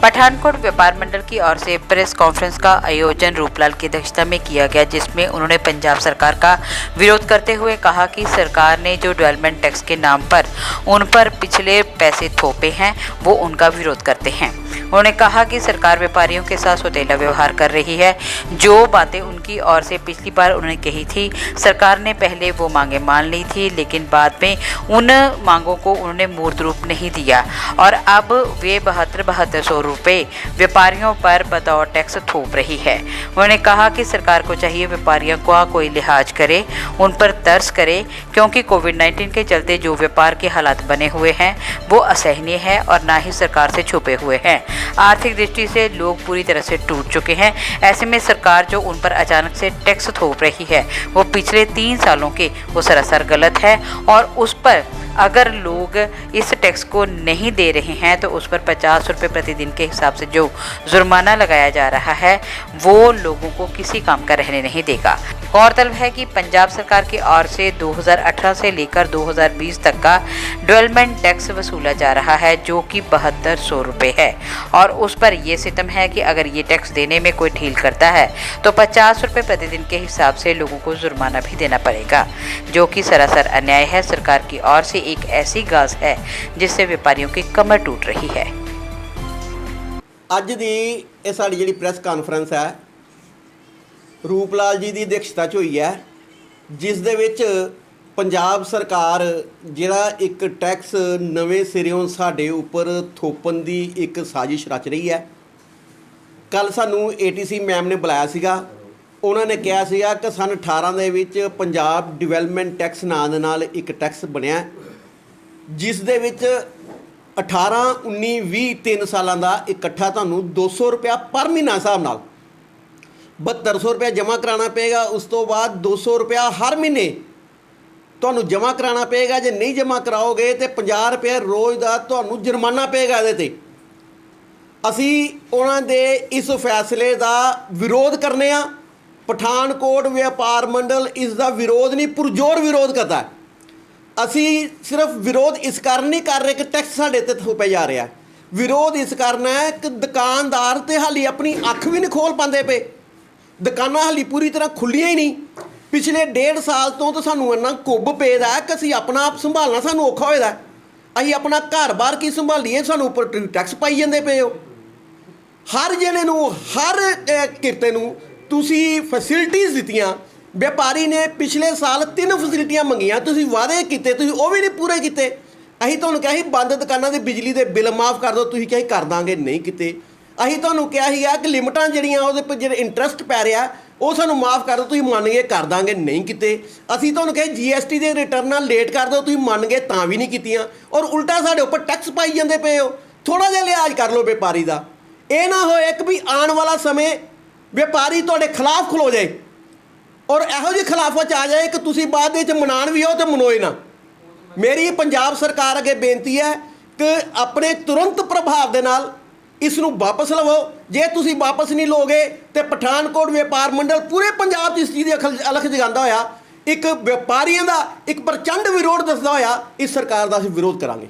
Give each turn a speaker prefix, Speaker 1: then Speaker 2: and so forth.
Speaker 1: पठानकोट व्यापार मंडल की ओर से प्रेस कॉन्फ्रेंस का आयोजन रूपलाल की अध्यक्षता में किया गया, जिसमें उन्होंने पंजाब सरकार का विरोध करते हुए कहा कि सरकार ने जो डेवलपमेंट टैक्स के नाम पर उन पर पिछले पैसे थोपे हैं, वो उनका विरोध करते हैं। उन्होंने कहा कि सरकार व्यापारियों के साथ सौतेला व्यवहार कर रही है। जो बातें उनकी ओर से पिछली बार उन्होंने कही थी, सरकार ने पहले वो मांगे मान ली थी, लेकिन बाद में उन मांगों को उन्होंने मूर्त रूप नहीं दिया और अब वे 7200 रुपये व्यापारियों पर बतौर टैक्स थोप रही है। उन्होंने कहा कि सरकार को चाहिए व्यापारियों का कोई लिहाज करे, उन पर तरस करे, क्योंकि कोविड-19 के चलते जो व्यापार के हालात बने हुए हैं वो असहनीय है और ना ही सरकार से छुपे हुए हैं। आर्थिक दृष्टि से लोग पूरी तरह से टूट चुके हैं। ऐसे में सरकार जो उन पर अचानक से टैक्स थोप रही है वो पिछले 3 सालों के वो सरासर गलत है और उस पर अगर लोग इस टैक्स को नहीं दे रहे हैं तो उस पर 50 रुपये प्रतिदिन के हिसाब से जो जुर्माना लगाया जा रहा है वो लोगों को किसी काम का रहने नहीं देगा। गौरतलब है कि पंजाब सरकार की ओर से 2018 से लेकर 2020 तक का डेवलपमेंट टैक्स वसूला जा रहा है, जो कि 7200 रुपये है और उस पर यह सितम है कि अगर ये टैक्स देने में कोई ढील करता है तो 50 रुपये प्रतिदिन के हिसाब से लोगों को जुर्माना भी देना पड़ेगा, जो कि सरासर अन्याय है। सरकार की ओर से एक ऐसी गाज है जिससे व्यापारियों की कमर टूट रही है।
Speaker 2: ਅੱਜ ਦੀ ਇਹ ਸਾਡੀ ਜਿਹੜੀ ਪ੍ਰੈਸ ਕਾਨਫਰੰਸ ਹੈ ਰੂਪਲਾਲ ਜੀ ਦੀ ਅਧਿਕਸ਼ਤਾ 'ਚ ਹੋਈ ਹੈ, ਜਿਸ ਦੇ ਵਿੱਚ ਪੰਜਾਬ ਸਰਕਾਰ ਜਿਹੜਾ ਇੱਕ ਟੈਕਸ ਨਵੇਂ ਸਿਰਿਓਂ ਸਾਡੇ ਉੱਪਰ ਥੋਪਣ ਦੀ ਇੱਕ ਸਾਜ਼ਿਸ਼ ਰਚ ਰਹੀ ਹੈ। ਕੱਲ ਸਾਨੂੰ ATC ਮੈਮ ਨੇ ਬੁਲਾਇਆ ਸੀਗਾ। ਉਹਨਾਂ ਨੇ ਕਿਹਾ ਸੀਗਾ ਕਿ ਸਨ 18 ਦੇ ਵਿੱਚ ਪੰਜਾਬ ਡਿਵੈਲਪਮੈਂਟ ਟੈਕਸ ਨਾਂ ਦੇ ਨਾਲ ਇੱਕ ਟੈਕਸ ਬਣਿਆ, ਜਿਸ ਦੇ ਵਿੱਚ 18, 19, 20 3 ਸਾਲਾਂ ਦਾ ਇਕੱਠਾ ਤੁਹਾਨੂੰ 200 ਰੁਪਇਆ ਪਰ ਮਹੀਨਾ ਹਿਸਾਬ ਨਾਲ 7200 ਰੁਪਇਆ ਜਮ੍ਹਾਂ ਕਰਾਉਣਾ ਪਏਗਾ। ਉਸ ਤੋਂ ਬਾਅਦ 200 ਰੁਪਇਆ ਹਰ ਮਹੀਨੇ ਤੁਹਾਨੂੰ ਜਮ੍ਹਾਂ ਕਰਾਉਣਾ ਪਏਗਾ। ਜੇ ਨਹੀਂ ਜਮ੍ਹਾਂ ਕਰਾਓਗੇ ਤਾਂ 50 ਰੁਪਏ ਰੋਜ਼ ਦਾ ਤੁਹਾਨੂੰ ਜੁਰਮਾਨਾ ਪਏਗਾ। ਇਹਦੇ 'ਤੇ ਅਸੀਂ ਉਹਨਾਂ ਦੇ ਇਸ ਫੈਸਲੇ ਦਾ ਵਿਰੋਧ ਕਰਨੇ ਆ। ਪਠਾਨਕੋਟ ਵਪਾਰ ਮੰਡਲ ਇਸ ਦਾ ਵਿਰੋਧ ਨਹੀਂ, ਪੁਰਜ਼ੋਰ ਵਿਰੋਧ ਕਰਦਾ। ਅਸੀਂ ਸਿਰਫ ਵਿਰੋਧ ਇਸ ਕਾਰਨ ਨਹੀਂ ਕਰ ਰਹੇ ਕਿ ਟੈਕਸ ਸਾਡੇ 'ਤੇ ਥੋਪਿਆ ਜਾ ਰਿਹਾ, ਵਿਰੋਧ ਇਸ ਕਾਰਨ ਹੈ ਕਿ ਦੁਕਾਨਦਾਰ ਤਾਂ ਹਾਲੀ ਆਪਣੀ ਅੱਖ ਵੀ ਨਹੀਂ ਖੋਲ੍ਹ ਪਾਉਂਦੇ ਪਏ। ਦੁਕਾਨਾਂ ਹਾਲੀ ਪੂਰੀ ਤਰ੍ਹਾਂ ਖੁੱਲ੍ਹੀਆਂ ਹੀ ਨਹੀਂ। ਪਿਛਲੇ 1.5 ਸਾਲ ਤੋਂ ਤਾਂ ਸਾਨੂੰ ਇੰਨਾ ਕੁੱਬ ਪਏਦਾ ਕਿ ਅਸੀਂ ਆਪਣਾ ਆਪ ਸੰਭਾਲਣਾ ਸਾਨੂੰ ਔਖਾ ਹੋਏਦਾ। ਅਸੀਂ ਆਪਣਾ ਘਰ-ਬਾਰ ਕੀ ਸੰਭਾਲੀਏ, ਸਾਨੂੰ ਉੱਪਰ ਟੈਕਸ ਪਾਈ ਜਾਂਦੇ ਪਏ ਹੋ। ਹਰ ਜਣੇ ਨੂੰ, ਹਰ ਕਿਰਤੇ ਨੂੰ ਤੁਸੀਂ ਫੈਸਿਲਿਟੀਜ਼ ਦਿੱਤੀਆਂ। व्यापारी ने पिछले साल 3 फैसिलिटियां मंगियां, तुसीं वादे कीते, तुसीं वो भी नहीं पूरे कीते। असीं तुहानूं कहा ਸੀ ਬੰਦ दुकानां ਦੇ बिजली ਦੇ बिल माफ़ कर दो, तुसीं कहा कर दांगे, नहीं कीते। असीं तुहानूं कहा ਸੀਗਾ कि लिमिटां ਜਿਹੜੀਆਂ ਉਹਦੇ पर ਜਿਹੜੇ इंटरस्ट पै ਰਿਹਾ ਉਹ ਸਾਨੂੰ माफ़ कर दो, तुसीं ਮੰਨ गए कर दांगे, नहीं कीते। ਅਸੀਂ ਤੁਹਾਨੂੰ कहा GST ਦੇ ਰਿਟਰਨਾਂ ਲੇਟ कर दो, तुसीं ਮੰਨ गए ਤਾਂ ਵੀ ਨਹੀਂ ਕੀਤੀਆਂ ਔਰ ਉਲਟਾ ਸਾਡੇ ਉੱਪਰ ਟੈਕਸ ਪਾਈ ਜਾਂਦੇ ਪਏ ਹੋ। ਥੋੜ੍ਹਾ ਜਿਹਾ ਲਿਹਾਜ਼ ਕਰ ਲਓ व्यापारी ਦਾ। ਇਹ ਨਾ ਹੋਏ ਕਿ ਵੀ ਆਉਣ ਵਾਲਾ ਸਮੇਂ व्यापारी ਤੁਹਾਡੇ ਖਿਲਾਫ ਖਲੋ ਜਾਏ और ਇਹੋ ਜਿਹੀ ਖਿਲਾਫਤ ਆ ਜਾਏ ਕਿ ਤੁਸੀਂ ਬਾਅਦ ਵਿੱਚ ਮਨਾਉਣ ਵੀ ਹੋ ਤੇ ਮਨਾਓਏ ਨਾ। ਮੇਰੀ ਪੰਜਾਬ ਸਰਕਾਰ ਅੱਗੇ ਬੇਨਤੀ ਹੈ ਕਿ ਆਪਣੇ ਤੁਰੰਤ ਪ੍ਰਭਾਵ ਦੇ ਨਾਲ ਇਸ ਨੂੰ ਵਾਪਸ ਲਵੋ। ਜੇ ਤੁਸੀਂ ਵਾਪਸ ਨਹੀਂ ਲਓਗੇ ਤੇ ਪਠਾਨਕੋਟ ਵਪਾਰ ਮੰਡਲ ਪੂਰੇ ਪੰਜਾਬ 'ਚ ਇਸ ਚੀਜ਼ ਦੀ ਅਲਖ ਜਗਾਉਂਦਾ ਹੋਇਆ, ਇੱਕ ਵਪਾਰੀਆਂ ਦਾ ਇੱਕ ਪ੍ਰਚੰਡ ਵਿਰੋਧ ਦੱਸਦਾ ਹੋਇਆ ਇਸ ਸਰਕਾਰ ਦਾ ਅਸੀਂ ਵਿਰੋਧ ਕਰਾਂਗੇ।